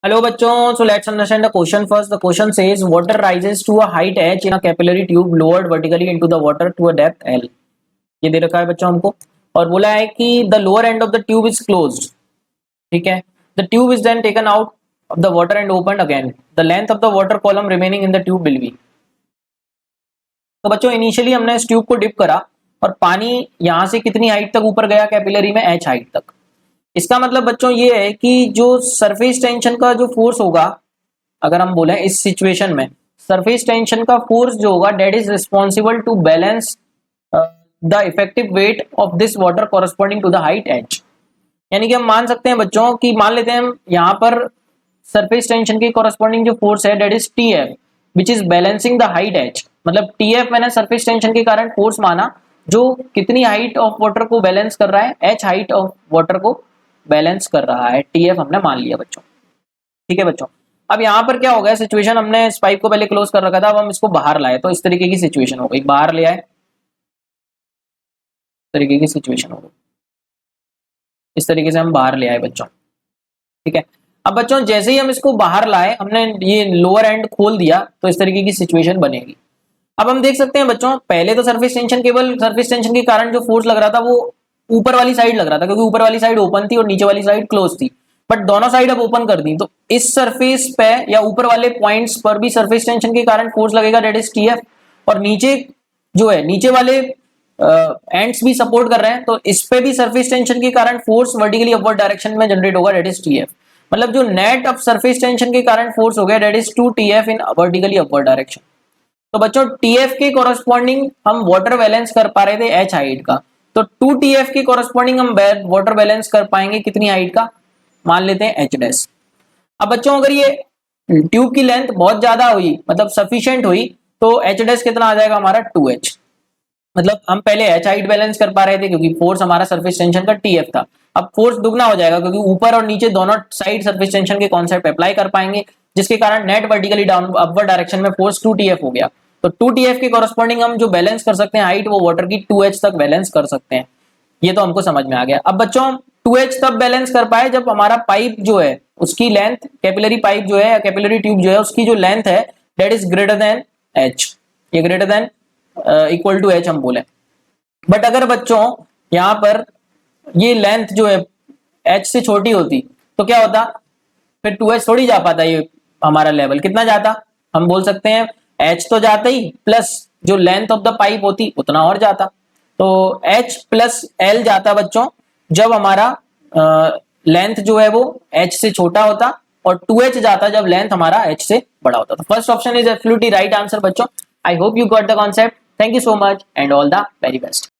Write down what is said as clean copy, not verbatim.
Hello बच्चों, so let's understand the question first. The question says water rises to a height h in a capillary tube lowered vertically into the water to a depth L. ये दे रखा है बच्चों हमको और बोला है कि the lower end of the tube is closed. ठीक है, the tube is then taken out of the water and opened again. The length of the water column remaining in the tube will be. तो बच्चों initially हमने इस tube को dip करा और पानी यहाँ से कितनी हाइट तक ऊपर गया कैपिलरी में, h हाइट तक। इसका मतलब बच्चों ये है कि जो सरफेस टेंशन का जो फोर्स होगा, अगर हम बोले इस सिचुएशन में सरफेस टेंशन का फोर्स जो होगा that is responsible to balance the effective weight of this water corresponding to the height H. यानी कि हम मान सकते हैं बच्चों कि मान लेते हैं हम यहाँ पर सरफेस टेंशन के कॉरेस्पॉन्डिंग जो फोर्स है that is T F which is balancing the height H. मतलब टी एफ मैंने सरफेस टेंशन के कारण फोर्स माना जो कितनी हाइट ऑफ वाटर को बैलेंस कर रहा है, एच हाइट ऑफ वाटर को बैलेंस कर रहा है, टीएफ हमने मान लिया बच्चों। ठीक है बच्चों, अब यहाँ पर क्या हो गया सिचुएशन, हमने इस पाइप को पहले क्लोज कर रखा था, अब हम इसको बाहर लाए तो इस तरीके की सिचुएशन हो गई, बाहर ले आए, इस तरीके की सिचुएशन हो गई, इस तरीके से हम बाहर ले आए बच्चों। ठीक है, अब बच्चों जैसे ही हम इसको बाहर लाए, हमने ये लोअर एंड खोल दिया तो इस तरीके की सिचुएशन बनेगी। अब हम देख सकते हैं बच्चों, पहले तो सरफेस टेंशन, केवल सरफेस टेंशन के कारण जो फोर्स लग रहा था वो ऊपर वाली साइड लग रहा था, क्योंकि ऊपर वाली साइड ओपन थी और नीचे वाली साइड क्लोज थी। बट दोनों साइड अब ओपन कर दी तो इस सरफेस पे या ऊपर वाले पॉइंट्स पर भी सरफेस टेंशन के कारण फोर्स लगेगा, डेट इज टीएफ। और नीचे जो है, नीचे वाले एंड्स भी सपोर्ट कर रहे हैं तो इस पे भी सरफेस टेंशन के कारण फोर्स वर्टिकली अपवर्ड डायरेक्शन में जनरेट होगा, डेट इज टीएफ। मतलब जो नेट ऑफ सरफेस टेंशन के कारण फोर्स हो गया that is 2TF in vertically upward direction. तो बच्चों टीएफ के कॉरेस्पॉन्डिंग हम वाटर बैलेंस कर पा रहे थे एच हाइट का, तो 2TF के कॉरेस्पॉन्डिंग हम वाटर बैलेंस कर पाएंगे कितनी हाइट का, मान लेते हैं एच डैश। अब बच्चों अगर ये ट्यूब की लेंथ बहुत ज्यादा हुई, मतलब सफिशिएंट हुई, तो एच डैश कितना आ जाएगा हमारा 2H। मतलब हम पहले एच हाइट बैलेंस कर पा रहे थे क्योंकि फोर्स हमारा सरफेस टेंशन का टीएफ था, अब फोर्स दुगना हो जाएगा क्योंकि ऊपर और नीचे दोनों साइड सरफेस टेंशन के कॉन्सेप्ट अप्लाई कर पाएंगे, जिसके कारण net vertically down upward direction में फोर्स 2TF हो गया। तो 2TF के कॉरेस्पॉन्डिंग हम जो बैलेंस कर सकते हैं हाइट, वो वाटर की 2H तक बैलेंस कर सकते हैं। ये तो हमको समझ में आ गया। अब बच्चों 2H तब बैलेंस कर पाए जब हमारा पाइप जो है उसकी लेंथ, कैपिलरी पाइप जो है या कैपिलरी ट्यूब जो है उसकी जो लेंथ है that is greater than H, ये greater than equal to H हम बोले। बट अगर बच्चों यहाँ पर ये लेंथ जो है H से छोटी होती तो क्या होता, फिर 2H थोड़ी जा पाता, ये हमारा लेवल कितना जाता, हम बोल सकते हैं H तो जाता ही प्लस जो लेंथ ऑफ द पाइप होती उतना और जाता। तो H प्लस L जाता बच्चों जब हमारा लेंथ जो है वो H से छोटा होता, और 2H जाता जब लेंथ हमारा H से बड़ा होता। तो first option is absolutely right answer बच्चों। I hope you got the concept. Thank you so much and all the very best.